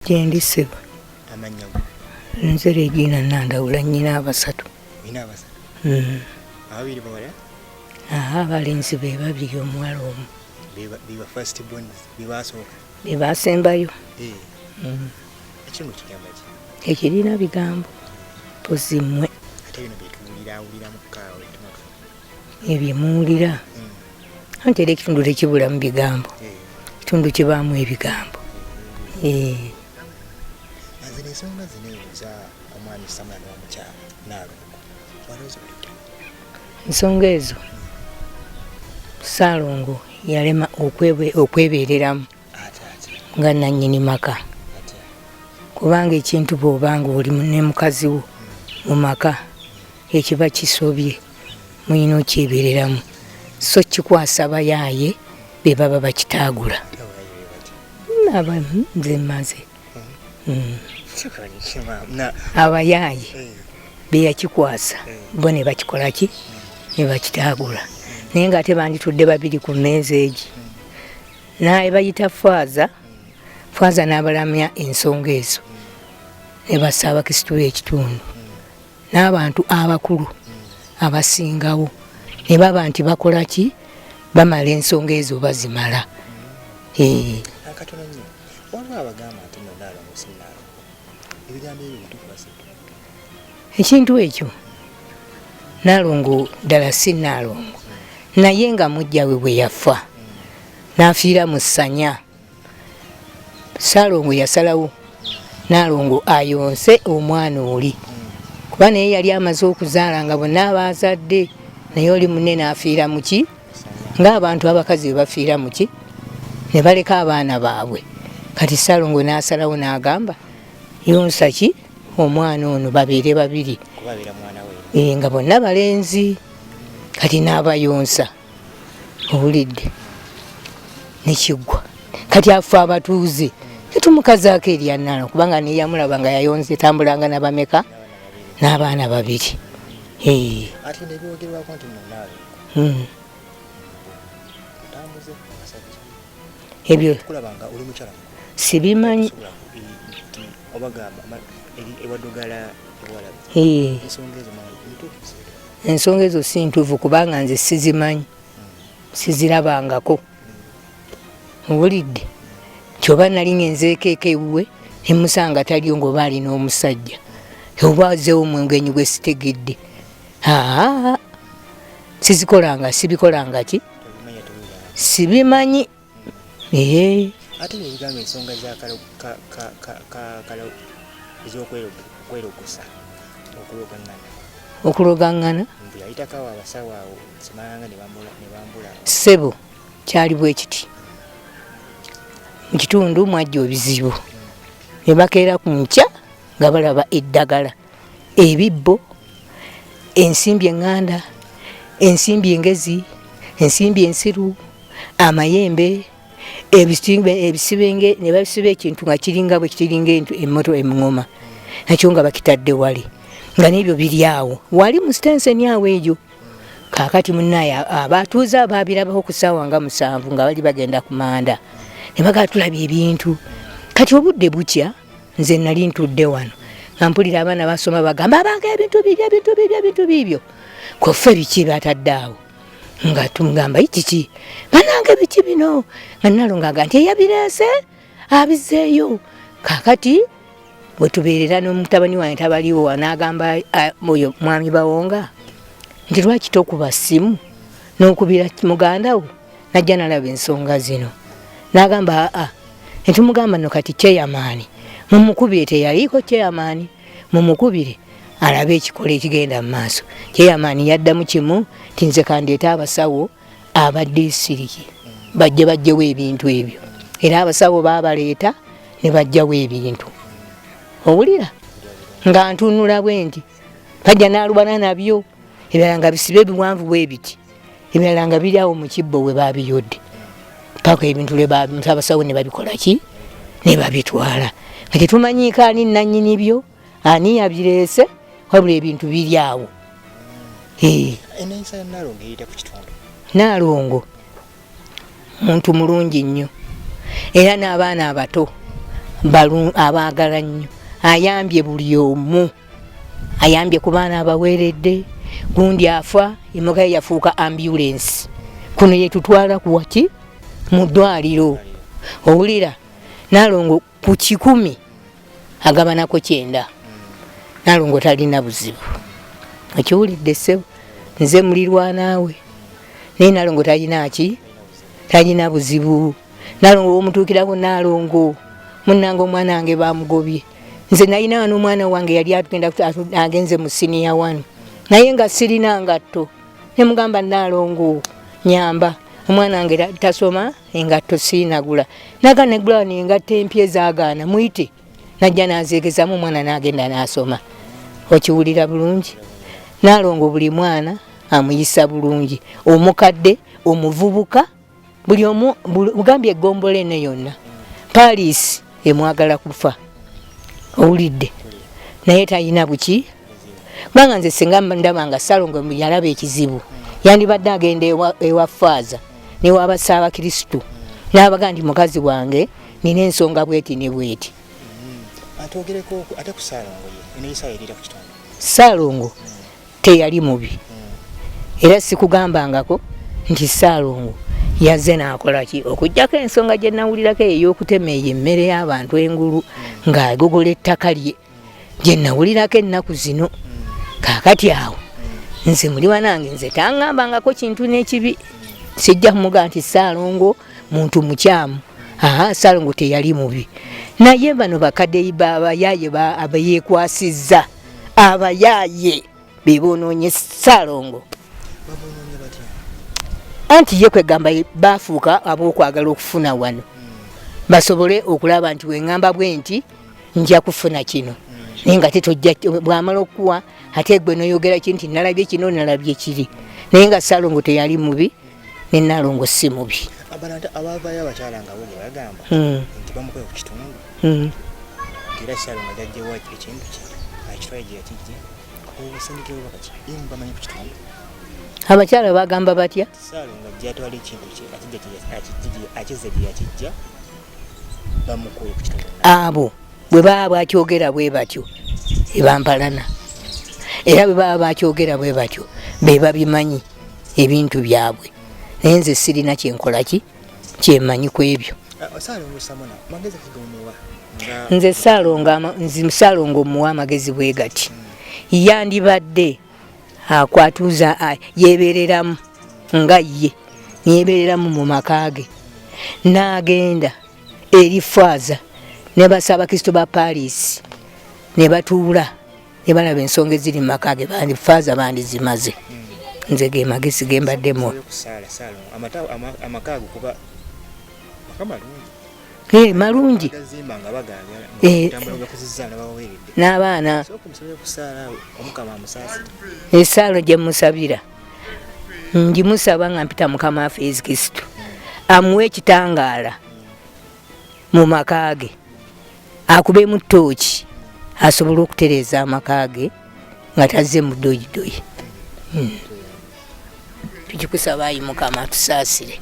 Gyendi ssebo. Amannya nze Regina Nandawula nnyina abasatu. Nina abasatu? Ababiri bawala? Abalenzi be babiri omuwala omu. Biba first born, bibasooka? Bibaasembayo. Ekimu kigamba ki? Ekirina bigambo mpozi mmwe. Ate bino byetuwulira mu kkaawe tumaka? Ebyo muwulira anti era ekitundu tekibulamu bigambo, ekitundu kibaamu ebigambo. Nze n'ensonga zino eza omwami Samona n'omukyala Nalongo walowooza olidde? Ensonga ezo Salongo yalema okwebeereramu nga nannyini maka, kubanga ekintu bw'obanga oli ne mukazi wo mu maka ekiba kisobye muyina okyebeereramu, so kikwasa bayaaye be baba bakitaagula. Nze mmaze abayaaye be yakikwasa bo ne bakikola ki ne bakitaagula, naye ng'ate banditudde babiri ku mmeeza egi naye bayita faaza n'abalamya ensonga ezo ne basaba kisitula ekitundu n'abantu abakulu abasingawo ne baba nti bakola ki bamala ensonga ezo bazimala. Akatono nnyo waliwo abagamba nti no Nalongo si Nalongo, ebigambo ebyo bitukwasa? Ekintu ekyo Nalongo ddala si Nalongo, naye nga Mujja we bwe yafa n'afiira mu ssanya, Salongo yasalawo Nalongo ayonse omwana oli, kuba naye yali amaze okuzaala nga bonna abaazadde, naye oli munne n'afiira mu ki ng'abantu abakazi be bafiira mu ki ne baleka abaana baabwe. Kati Salongo n'asalawo n'agamba yonsa ki omwana ono babeere babiri nga bonna balenzi, kati n'abayonsa owulidde nekiggwa. Kati afe abatuuze tetumukazaako erya Nalongo kubanga neyamulaba nga yayonze tambulanga nabameka n'abaana babiri. Ate nebyogerwako nti no Nalongo tambuze abasajja ebyo kulabanga oli mukyala sibimanyi obagamba ewadogala ewala ensonga ezo si ntuufu kubanga nze sizimanyi, sizirabangako. Owulidde nti oba nali ngenzeekeeko ewuwe nemusanga taliyo ng'oba alina omusajja oba azeewo omwengenyi gwe sitegedde, sibikolanga ki sibimanyi. Ate nebigamba ensonga ez'okwerogosa okulogangana yayitakawo abasawo awo simalanga ne bambula ssebo kyali bwe kiti mu kitundu mwajja ebizibu ne bakeera ku nkya nga balaba eddagala, ebibbo, ensimbi eŋŋanda, ensimbi engezi, ensimbi ensiru, amayembe, ebisibenge ne babisiba ekintu nga kiringa bwe kitiringa emmoto eŋŋoma nakyo nga bakitadde wali nga n'ebyo biri awo wali mu sitenseni awo egyo. Kaakati munnaye abatuuze abaabirabako ku ssaawa nga 7 nga bali bagenda ku manda ne bagaa tulabye ebintu. Kati obudde bukya nze nali ntudde wano nga mpulira abaana basoma bagamba abanga ebintu bibyo koffe biki batadde awo nga tumugamba kiki banange biki bino nga Nalongo aga nti eyabireese abizeeyo. Kaakati bwe tubeerera n'omutabani wange tabaliwo n'agamba oyo mwami Bawonga nti lwaki tokuba ssimu n'okubira muganda wo, najja nalaba ensonga zino n'agamba netumugamba no kati kyeyamaani mumukubire, teyaliiko kyeyamaani mumukubire alabe ekikola ekigenda mu maaso. Kyeyamaani yaddamu kimu nti nze kandeeta abasawo aba disiriki bajjewo ebintu ebyo, era abasawo baabaleeta ne bajjawo ebintu. Owulira nga ntunula bwe nti bajja n'alubana nabyo, ebirala nga bisibe biwanvu bwe biti, ebirala nga biri awo mu kibbo we baabiyodde paka ebintu abasawo ne babikola ki ne babitwala. Nga tetumanyiika ani nannyini byo ani yabireese, wabula ebintu biri awo. Enneeyisa ya Nalongo eyita ku kitundu? Nalongo muntu mulungi nnyo, era n'abaana abato abaagala nnyo, ayambye buli omu, ayambye ku baana abaweeredde, gundi afa emmotoka ye yafuuka ambulance, kuno yetutwala kuwaki mu ddwaliro. Owulira Nalongo ku 10 agabanako 9. Nalongo talina buzibu, okiwulidde ssebo, nze mulirwanaawe naye Nalongo talina buzibu. Nalongo omutuukirako Nalongo munnange omwana wange bamugobye, nze nalina wano omwana wange yali atugenda agenze mu siniya 1 naye nga sirina ngatto, nemugamba Nalongo nyamba omwana wange tasoma engatto siinagula, naga negula nengatto empya ezaagaana muyite, najja nazeegezamu omwana nagenda nasoma. Okiwulira bulungi? Nalongo buli mwana amuyisa bulungi, omukadde omuvubuka buli omu ugambye eggombole eno yonna Paris emwagala kufa, owulidde, naye talina buki. Kubanga nze singa ndaba nga Salongo yalaba ekizibu yandibadde agenda ewa faaza newa Ssaabakristu n'abaga nti mukazi wange nina ensonga bweti ne bweti. Atogereko ate ku Salongo eneyisa erira ku kitongo. Salongo teyali mubi era sikugambangako nti Salongo yazze n'akola ki, okujjako ensonga gye nawulirako ey'okutema eyo emmere y'abantu engulu ng'agogola ettaka lye gye nawulirako ennaku zino. Kaakati awo nze muli wanange nze taŋŋambangako kintu n'ekibi, sijja kumugaa nti Salongo muntu mukyamu. Salongo teyali mubi, naye bano bakadde abayaaye abeyekwasizza, abayaaye bebonoonye Salongo. Anti ye kwegamba bafuuka ab'okwagala okufuna wano basobole okulaba nti weŋŋamba bwe nti nja kufuna kino, naye nga tetojja bw'amala okuwa ate gwe noyogera kinti nalabye kino nalabye kiri, naye nga Salongo teyali mubi ne Nalongo si mubi. Abavaayo abakyala nga bwe bagamba nti bamukoye ku kitundu era Salongo ajjawo ekintu kye akitwaye gye yakijja obusindikiro bakaki bamanyi ku kitundu. Abakyala bagamba batya? Salongo ajjatwala ekintu kye akizza gye yakijja bamukoye ku kitundu. Abo bwe baba bakyogera bwe batyo ebampalana, era bwe baba bakyogera bwe batyo be babimanyi ebintu byabwe, naye nze sirina kyenkola kyemmanyi ku ebyo. Samona magezi kigomewa nze Salongo muwa amagezi bwe gati, yandibadde akwatuza yebereramu nga ye yebereramu mu makage n'agenda eri faaza ne Ssaabakristu ba Paris ne batuula ne balaba ensonga eziri mu makage bandi faaza bandi zimaze. Nze ge magezi gembaddemu amakago kuba malungi n'abaana esaalo gye musabira ngimusaba nga mpita Mukama waffe Yesu Kristo amuwe ekitangaala mu makage, akubemu ttooki asobole okutereeza amakage nga tazze mu ddoyidoyi. Tukikusaba ayi Mukama tusaasire.